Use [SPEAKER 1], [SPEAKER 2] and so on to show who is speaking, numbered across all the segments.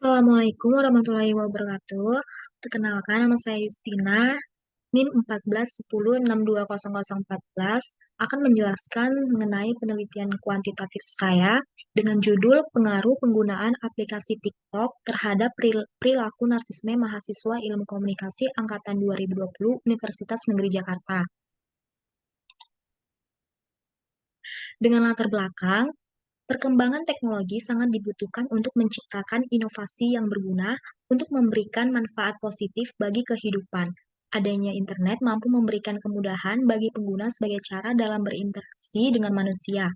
[SPEAKER 1] Assalamualaikum warahmatullahi wabarakatuh. Perkenalkan, nama saya Justina, NIM 1410620014, akan menjelaskan mengenai penelitian kuantitatif saya dengan judul Pengaruh Penggunaan Aplikasi TikTok Terhadap Perilaku Narsisme Mahasiswa Ilmu Komunikasi Angkatan 2020 Universitas Negeri Jakarta. Dengan latar belakang, perkembangan teknologi sangat dibutuhkan untuk menciptakan inovasi yang berguna untuk memberikan manfaat positif bagi kehidupan. Adanya internet mampu memberikan kemudahan bagi pengguna sebagai cara dalam berinteraksi dengan manusia.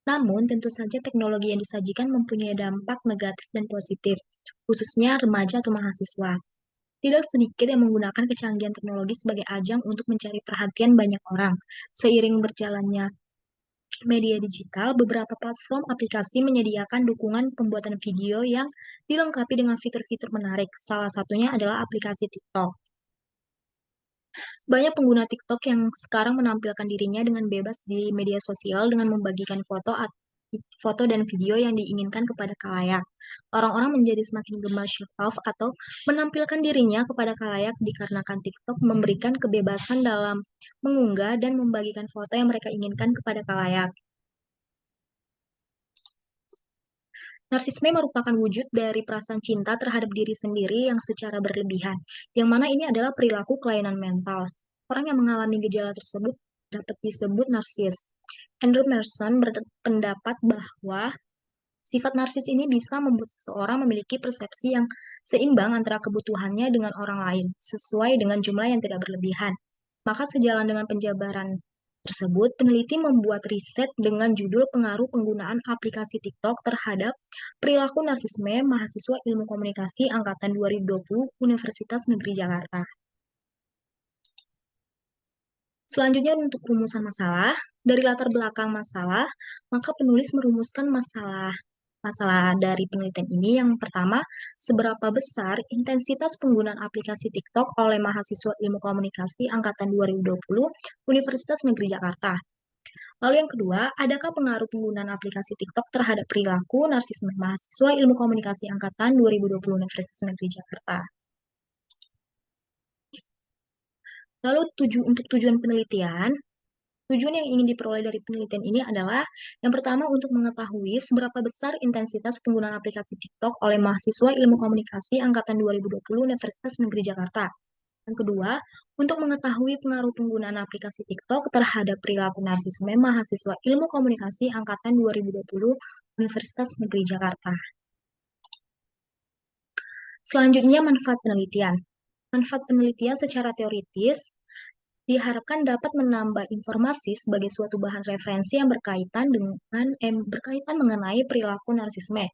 [SPEAKER 1] Namun, tentu saja teknologi yang disajikan mempunyai dampak negatif dan positif, khususnya remaja atau mahasiswa. Tidak sedikit yang menggunakan kecanggihan teknologi sebagai ajang untuk mencari perhatian banyak orang. Seiring berjalannya media digital, beberapa platform aplikasi menyediakan dukungan pembuatan video yang dilengkapi dengan fitur-fitur menarik. Salah satunya adalah aplikasi TikTok. Banyak pengguna TikTok yang sekarang menampilkan dirinya dengan bebas di media sosial dengan membagikan foto dan video yang diinginkan kepada khalayak. Orang-orang menjadi semakin gemar show off atau menampilkan dirinya kepada khalayak dikarenakan TikTok memberikan kebebasan dalam mengunggah dan membagikan foto yang mereka inginkan kepada khalayak. Narsisme merupakan wujud dari perasaan cinta terhadap diri sendiri yang secara berlebihan, yang mana ini adalah perilaku kelainan mental. Orang yang mengalami gejala tersebut dapat disebut narsis. Andrew Merson berpendapat bahwa sifat narsis ini bisa membuat seseorang memiliki persepsi yang seimbang antara kebutuhannya dengan orang lain, sesuai dengan jumlah yang tidak berlebihan. Maka sejalan dengan penjabaran tersebut, peneliti membuat riset dengan judul Pengaruh Penggunaan Aplikasi TikTok Terhadap Perilaku Narsisme Mahasiswa Ilmu Komunikasi Angkatan 2020 Universitas Negeri Jakarta. Selanjutnya untuk rumusan masalah, dari latar belakang masalah, maka penulis merumuskan masalah masalah dari penelitian ini. Yang pertama, seberapa besar intensitas penggunaan aplikasi TikTok oleh mahasiswa ilmu komunikasi angkatan 2020 Universitas Negeri Jakarta. Lalu yang kedua, adakah pengaruh penggunaan aplikasi TikTok terhadap perilaku narsisme mahasiswa ilmu komunikasi angkatan 2020 Universitas Negeri Jakarta? Lalu untuk tujuan penelitian, tujuan yang ingin diperoleh dari penelitian ini adalah yang pertama untuk mengetahui seberapa besar intensitas penggunaan aplikasi TikTok oleh mahasiswa ilmu komunikasi angkatan 2020 Universitas Negeri Jakarta. Yang kedua, untuk mengetahui pengaruh penggunaan aplikasi TikTok terhadap perilaku narsisme mahasiswa ilmu komunikasi angkatan 2020 Universitas Negeri Jakarta. Selanjutnya, manfaat penelitian. Manfaat penelitian secara teoritis diharapkan dapat menambah informasi sebagai suatu bahan referensi yang berkaitan mengenai perilaku narsisme,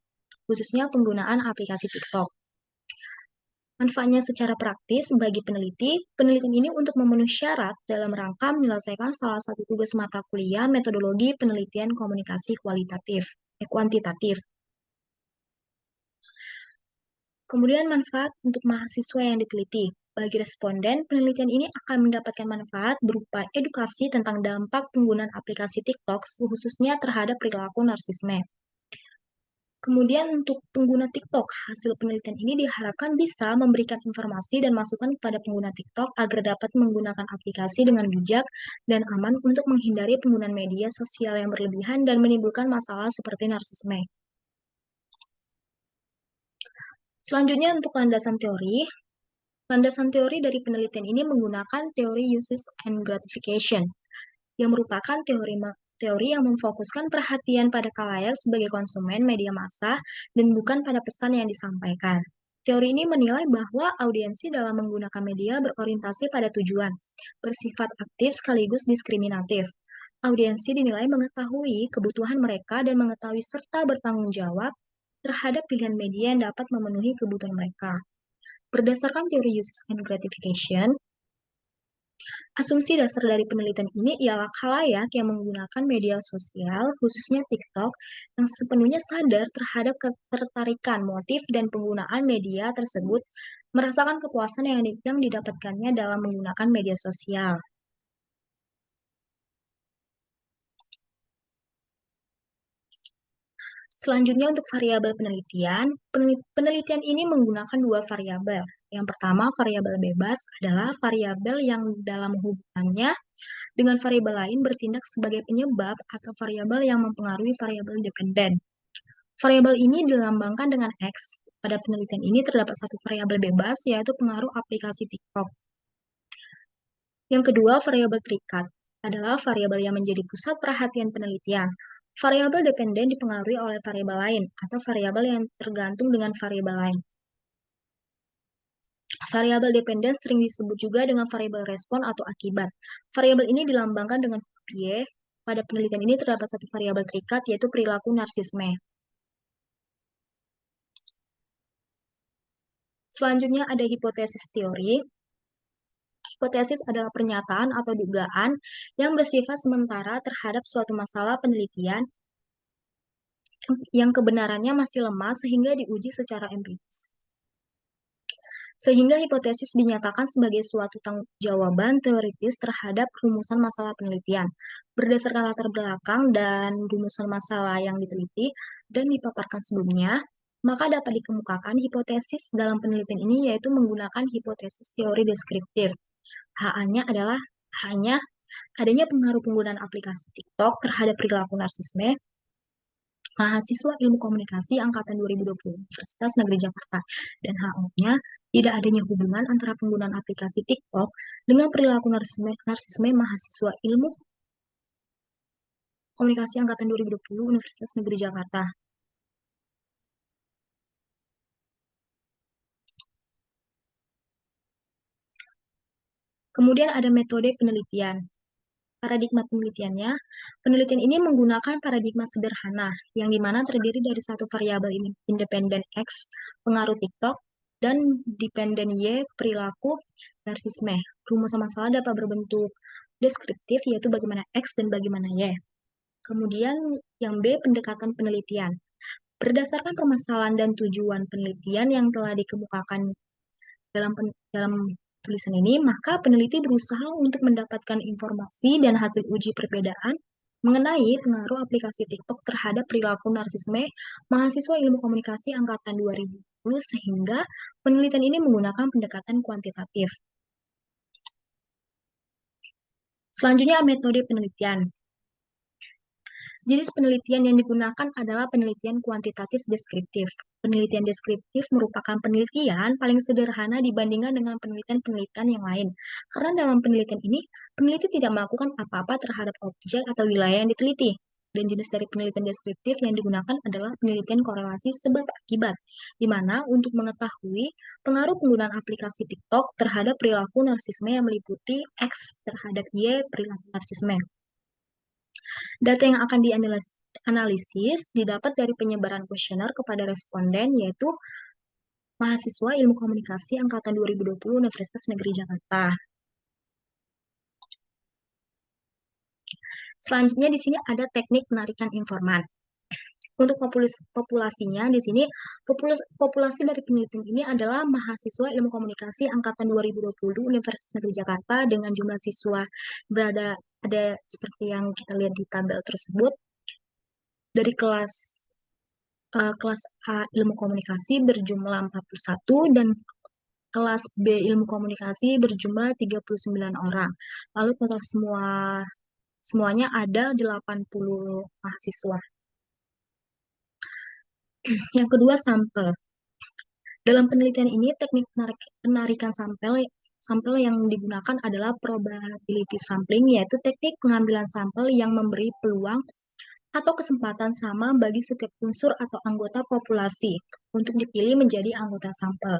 [SPEAKER 1] khususnya penggunaan aplikasi TikTok. Manfaatnya secara praktis bagi peneliti, penelitian ini untuk memenuhi syarat dalam rangka menyelesaikan salah satu tugas mata kuliah metodologi penelitian komunikasi kuantitatif. Kemudian manfaat untuk mahasiswa yang diteliti. Bagi responden, penelitian ini akan mendapatkan manfaat berupa edukasi tentang dampak penggunaan aplikasi TikTok, khususnya terhadap perilaku narsisme. Kemudian untuk pengguna TikTok, hasil penelitian ini diharapkan bisa memberikan informasi dan masukan kepada pengguna TikTok agar dapat menggunakan aplikasi dengan bijak dan aman untuk menghindari penggunaan media sosial yang berlebihan dan menimbulkan masalah seperti narsisme. Selanjutnya untuk landasan teori. Landasan teori dari penelitian ini menggunakan teori uses and gratification, yang merupakan teori yang memfokuskan perhatian pada khalayak sebagai konsumen media massa dan bukan pada pesan yang disampaikan. Teori ini menilai bahwa audiensi dalam menggunakan media berorientasi pada tujuan, bersifat aktif sekaligus diskriminatif. Audiensi dinilai mengetahui kebutuhan mereka dan mengetahui serta bertanggung jawab terhadap pilihan media yang dapat memenuhi kebutuhan mereka. Berdasarkan teori uses and gratification, asumsi dasar dari penelitian ini ialah khalayak yang menggunakan media sosial, khususnya TikTok, yang sepenuhnya sadar terhadap ketertarikan motif dan penggunaan media tersebut, merasakan kepuasan yang didapatkannya dalam menggunakan media sosial. Selanjutnya untuk variabel penelitian, penelitian ini menggunakan dua variabel. Yang pertama, variabel bebas adalah variabel yang dalam hubungannya dengan variabel lain bertindak sebagai penyebab atau variabel yang mempengaruhi variabel dependen. Variabel ini dilambangkan dengan X. Pada penelitian ini terdapat satu variabel bebas, yaitu pengaruh aplikasi TikTok. Yang kedua, variabel terikat adalah variabel yang menjadi pusat perhatian penelitian. Variabel dependen dipengaruhi oleh variabel lain atau variabel yang tergantung dengan variabel lain. Variabel dependen sering disebut juga dengan variabel respon atau akibat. Variabel ini dilambangkan dengan huruf Y. Pada penelitian ini terdapat satu variabel terikat, yaitu perilaku narsisme. Selanjutnya ada hipotesis teori. Hipotesis adalah pernyataan atau dugaan yang bersifat sementara terhadap suatu masalah penelitian yang kebenarannya masih lemah sehingga diuji secara empiris. Sehingga hipotesis dinyatakan sebagai suatu jawaban teoritis terhadap rumusan masalah penelitian. Berdasarkan latar belakang dan rumusan masalah yang diteliti dan dipaparkan sebelumnya, maka dapat dikemukakan hipotesis dalam penelitian ini yaitu menggunakan hipotesis teori deskriptif. HA-nya adalah hanya adanya pengaruh penggunaan aplikasi TikTok terhadap perilaku narsisme mahasiswa Ilmu Komunikasi angkatan 2020 Universitas Negeri Jakarta, dan HO-nya tidak adanya hubungan antara penggunaan aplikasi TikTok dengan perilaku narsisme mahasiswa Ilmu Komunikasi angkatan 2020 Universitas Negeri Jakarta. Kemudian ada metode penelitian. Paradigma penelitiannya, penelitian ini menggunakan paradigma sederhana, yang dimana terdiri dari satu variabel independen X, pengaruh TikTok, dan dependen Y, perilaku narsisme. Rumusan masalah dapat berbentuk deskriptif, yaitu bagaimana X dan bagaimana Y. Kemudian yang B, pendekatan penelitian. Berdasarkan permasalahan dan tujuan penelitian yang telah dikemukakan dalam tulisan ini, maka peneliti berusaha untuk mendapatkan informasi dan hasil uji perbedaan mengenai pengaruh aplikasi TikTok terhadap perilaku narsisme mahasiswa Ilmu Komunikasi angkatan 2010 sehingga penelitian ini menggunakan pendekatan kuantitatif. Selanjutnya metode penelitian. Jenis penelitian yang digunakan adalah penelitian kuantitatif deskriptif. Penelitian deskriptif merupakan penelitian paling sederhana dibandingkan dengan penelitian-penelitian yang lain. Karena dalam penelitian ini, peneliti tidak melakukan apa-apa terhadap objek atau wilayah yang diteliti. Dan jenis dari penelitian deskriptif yang digunakan adalah penelitian korelasi sebab akibat, di mana untuk mengetahui pengaruh penggunaan aplikasi TikTok terhadap perilaku narsisme yang meliputi X terhadap Y perilaku narsisme. Data yang akan dianalisis didapat dari penyebaran kuesioner kepada responden, yaitu mahasiswa Ilmu Komunikasi angkatan 2020 Universitas Negeri Jakarta. Selanjutnya di sini ada teknik penarikan informan. Untuk populasinya di sini populasi dari penelitian ini adalah mahasiswa Ilmu Komunikasi angkatan 2020 Universitas Negeri Jakarta dengan jumlah siswa berada ada seperti yang kita lihat di tabel tersebut. Dari kelas A Ilmu Komunikasi berjumlah 41 dan kelas B Ilmu Komunikasi berjumlah 39 orang. Lalu total semuanya ada 80 mahasiswa. Yang kedua, sampel. Dalam penelitian ini, teknik penarikan sampel yang digunakan adalah probability sampling, yaitu teknik pengambilan sampel yang memberi peluang atau kesempatan sama bagi setiap unsur atau anggota populasi untuk dipilih menjadi anggota sampel.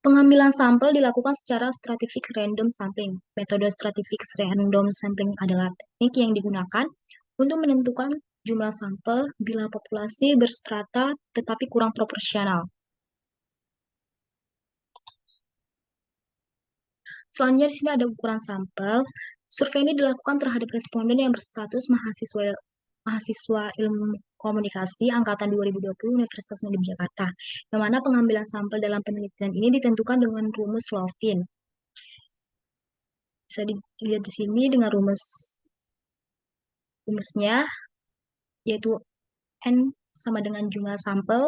[SPEAKER 1] Pengambilan sampel dilakukan secara stratific random sampling. Metode stratific random sampling adalah teknik yang digunakan untuk menentukan jumlah sampel bila populasi berstrata tetapi kurang proporsional. Selanjutnya di sini ada ukuran sampel. Survei ini dilakukan terhadap responden yang berstatus mahasiswa Ilmu Komunikasi angkatan 2020 Universitas Negeri Jakarta, yang mana pengambilan sampel dalam penelitian ini ditentukan dengan rumus Lovin. Bisa dilihat di sini dengan rumusnya, yaitu N sama dengan jumlah sampel,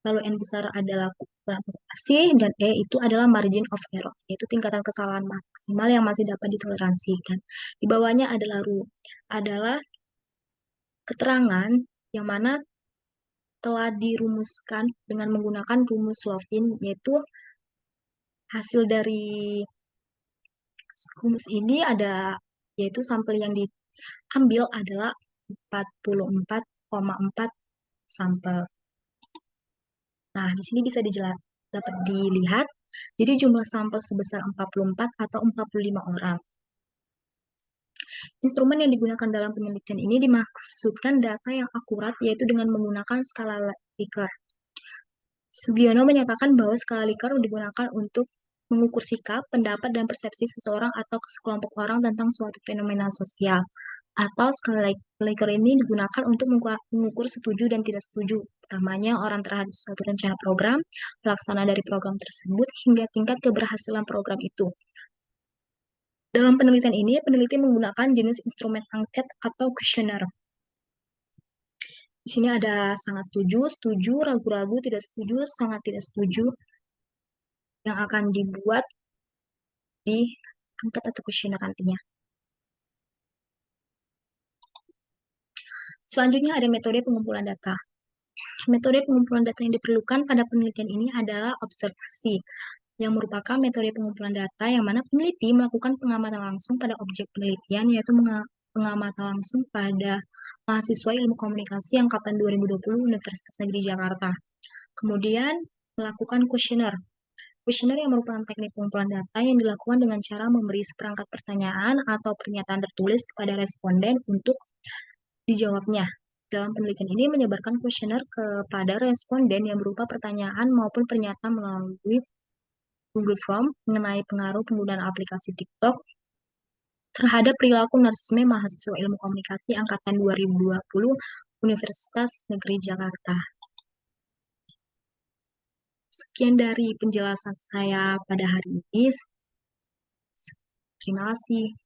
[SPEAKER 1] lalu N besar adalah ukuran populasi, dan E itu adalah margin of error, yaitu tingkatan kesalahan maksimal yang masih dapat ditoleransi. Dan di bawahnya adalah keterangan yang mana telah dirumuskan dengan menggunakan rumus Lovin, yaitu hasil dari rumus ini yaitu sampel yang diambil adalah 44,4 sampel. Nah, di sini bisa dapat dilihat, jadi jumlah sampel sebesar 44 atau 45 orang. Instrumen yang digunakan dalam penelitian ini dimaksudkan data yang akurat, yaitu dengan menggunakan skala Likert. Sugiono menyatakan bahwa skala Likert digunakan untuk mengukur sikap, pendapat, dan persepsi seseorang atau sekelompok orang tentang suatu fenomena sosial. Atau skala Likert ini digunakan untuk mengukur setuju dan tidak setuju, utamanya orang terhadap suatu rencana program, pelaksanaan dari program tersebut, hingga tingkat keberhasilan program itu. Dalam penelitian ini, peneliti menggunakan jenis instrumen angket atau kuesioner. Di sini ada sangat setuju, setuju, ragu-ragu, tidak setuju, sangat tidak setuju, yang akan dibuat di angket atau kuesioner nantinya. Selanjutnya ada metode pengumpulan data. Metode pengumpulan data yang diperlukan pada penelitian ini adalah observasi, yang merupakan metode pengumpulan data yang mana peneliti melakukan pengamatan langsung pada objek penelitian, yaitu pengamatan langsung pada mahasiswa ilmu komunikasi angkatan 2020 Universitas Negeri Jakarta. Kemudian melakukan kuesioner. Kuesioner yang merupakan teknik pengumpulan data yang dilakukan dengan cara memberi seperangkat pertanyaan atau pernyataan tertulis kepada responden untuk dijawabnya. Dalam penelitian ini menyebarkan kuesioner kepada responden yang berupa pertanyaan maupun pernyataan melalui Google Form mengenai pengaruh penggunaan aplikasi TikTok terhadap perilaku narsisme mahasiswa ilmu komunikasi angkatan 2020 Universitas Negeri Jakarta. Sekian dari penjelasan saya pada hari ini. Terima kasih.